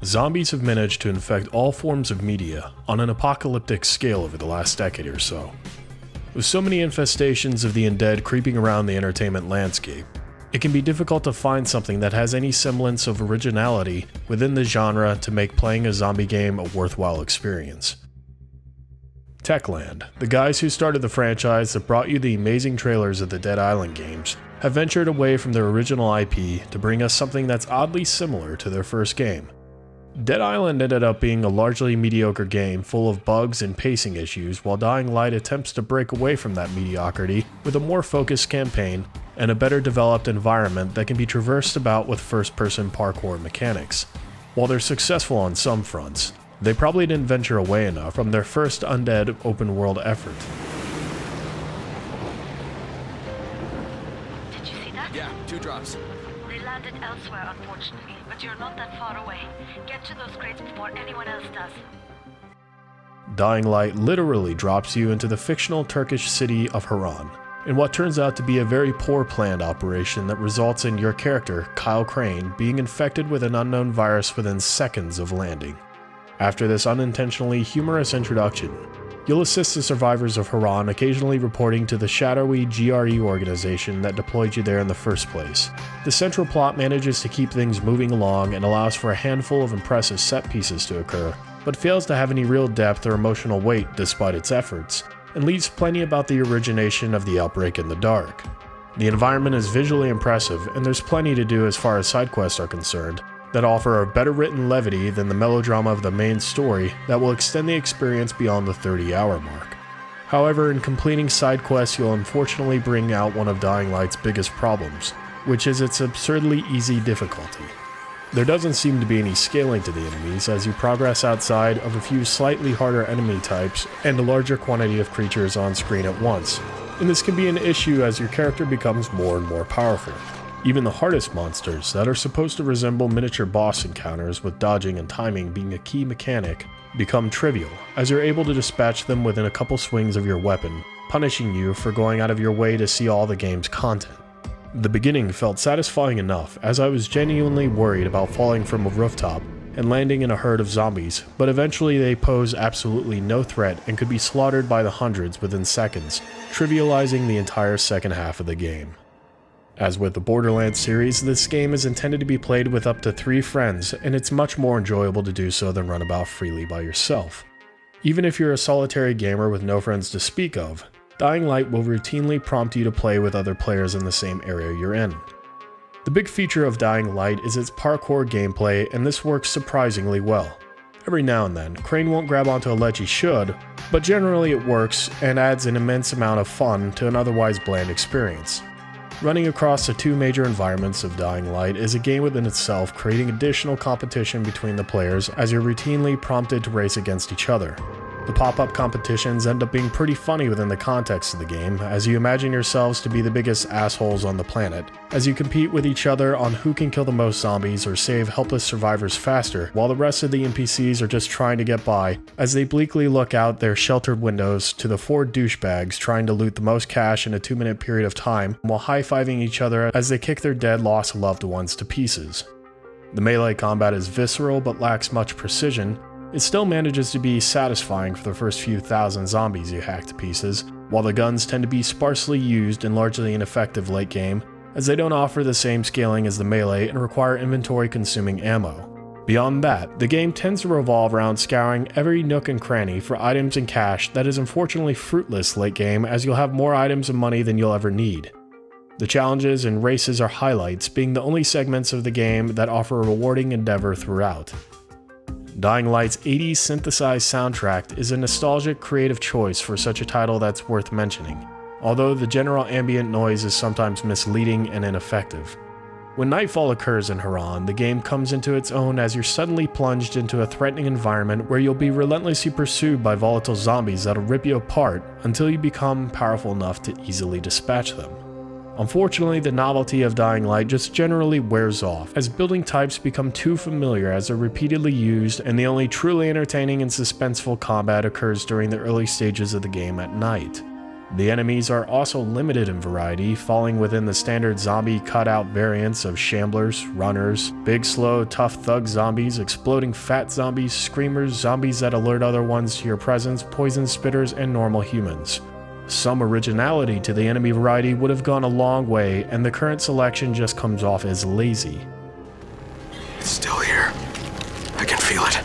Zombies have managed to infect all forms of media on an apocalyptic scale over the last decade or so. With so many infestations of the undead creeping around the entertainment landscape, it can be difficult to find something that has any semblance of originality within the genre to make playing a zombie game a worthwhile experience. Techland, the guys who started the franchise that brought you the amazing trailers of the Dead Island games, have ventured away from their original IP to bring us something that's oddly similar to their first game. Dead Island ended up being a largely mediocre game full of bugs and pacing issues, while Dying Light attempts to break away from that mediocrity with a more focused campaign and a better developed environment that can be traversed about with first-person parkour mechanics. While they're successful on some fronts, they probably didn't venture away enough from their first undead open-world effort. Did you see that? Yeah, 2 drops. They landed elsewhere, unfortunately, but you're not that far away. Get to those crates before anyone else does. Dying Light literally drops you into the fictional Turkish city of Haran, in what turns out to be a very poor planned operation that results in your character, Kyle Crane, being infected with an unknown virus within seconds of landing. After this unintentionally humorous introduction, you'll assist the survivors of Haran, occasionally reporting to the shadowy GRE organization that deployed you there in the first place. The central plot manages to keep things moving along and allows for a handful of impressive set pieces to occur, but fails to have any real depth or emotional weight despite its efforts, and leaves plenty about the origination of the outbreak in the dark. The environment is visually impressive, and there's plenty to do as far as side quests are concerned, that offer a better written levity than the melodrama of the main story that will extend the experience beyond the 30-hour mark. However, in completing side quests, you'll unfortunately bring out one of Dying Light's biggest problems, which is its absurdly easy difficulty. There doesn't seem to be any scaling to the enemies as you progress outside of a few slightly harder enemy types and a larger quantity of creatures on screen at once, and this can be an issue as your character becomes more and more powerful. Even the hardest monsters, that are supposed to resemble miniature boss encounters with dodging and timing being a key mechanic, become trivial, as you're able to dispatch them within a couple swings of your weapon, punishing you for going out of your way to see all the game's content. The beginning felt satisfying enough, as I was genuinely worried about falling from a rooftop and landing in a herd of zombies, but eventually they pose absolutely no threat and could be slaughtered by the hundreds within seconds, trivializing the entire second half of the game. As with the Borderlands series, this game is intended to be played with up to 3 friends, and it's much more enjoyable to do so than run about freely by yourself. Even if you're a solitary gamer with no friends to speak of, Dying Light will routinely prompt you to play with other players in the same area you're in. The big feature of Dying Light is its parkour gameplay, and this works surprisingly well. Every now and then, Crane won't grab onto a ledge he should, but generally it works and adds an immense amount of fun to an otherwise bland experience. Running across the 2 major environments of Dying Light is a game within itself, creating additional competition between the players as you're routinely prompted to race against each other. The pop-up competitions end up being pretty funny within the context of the game, as you imagine yourselves to be the biggest assholes on the planet, as you compete with each other on who can kill the most zombies or save helpless survivors faster, while the rest of the NPCs are just trying to get by, as they bleakly look out their sheltered windows to the 4 douchebags trying to loot the most cash in a 2-minute period of time, while high-fiving each other as they kick their dead lost loved ones to pieces. The melee combat is visceral but lacks much precision. It still manages to be satisfying for the first few thousand zombies you hack to pieces, while the guns tend to be sparsely used and largely ineffective late game, as they don't offer the same scaling as the melee and require inventory-consuming ammo. Beyond that, the game tends to revolve around scouring every nook and cranny for items and cash that is unfortunately fruitless late game, as you'll have more items and money than you'll ever need. The challenges and races are highlights, being the only segments of the game that offer a rewarding endeavor throughout. Dying Light's 80s synthesized soundtrack is a nostalgic creative choice for such a title that's worth mentioning, although the general ambient noise is sometimes misleading and ineffective. When nightfall occurs in Haran, the game comes into its own as you're suddenly plunged into a threatening environment where you'll be relentlessly pursued by volatile zombies that'll rip you apart until you become powerful enough to easily dispatch them. Unfortunately, the novelty of Dying Light just generally wears off, as building types become too familiar as they're repeatedly used, and the only truly entertaining and suspenseful combat occurs during the early stages of the game at night. The enemies are also limited in variety, falling within the standard zombie cutout variants of shamblers, runners, big slow tough thug zombies, exploding fat zombies, screamers, zombies that alert other ones to your presence, poison spitters, and normal humans. Some originality to the enemy variety would have gone a long way, and the current selection just comes off as lazy. It's still here. I can feel it.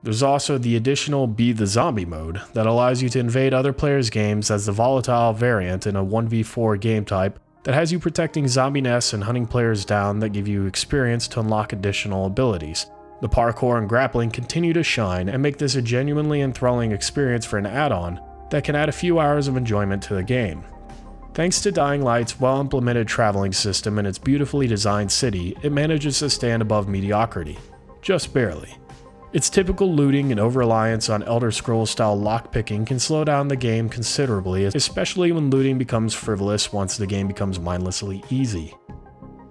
There's also the additional Be the Zombie mode that allows you to invade other players' games as the volatile variant in a 1v4 game type that has you protecting zombie nests and hunting players down that give you experience to unlock additional abilities. The parkour and grappling continue to shine and make this a genuinely enthralling experience for an add-on that can add a few hours of enjoyment to the game. Thanks to Dying Light's well-implemented traveling system and its beautifully designed city, it manages to stand above mediocrity. Just barely. Its typical looting and over-reliance on Elder Scrolls-style lockpicking can slow down the game considerably, especially when looting becomes frivolous once the game becomes mindlessly easy.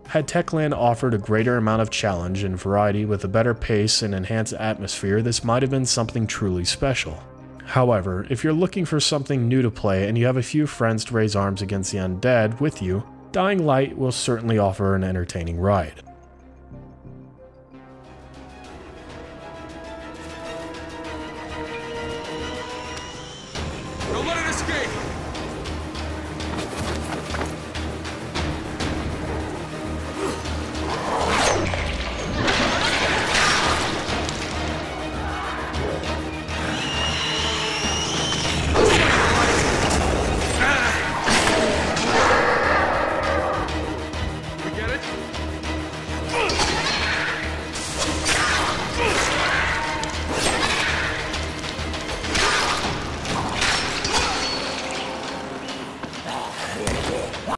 Had Techland offered a greater amount of challenge and variety with a better pace and enhanced atmosphere, this might have been something truly special. However, if you're looking for something new to play and you have a few friends to raise arms against the undead with you, Dying Light will certainly offer an entertaining ride. Don't let it escape!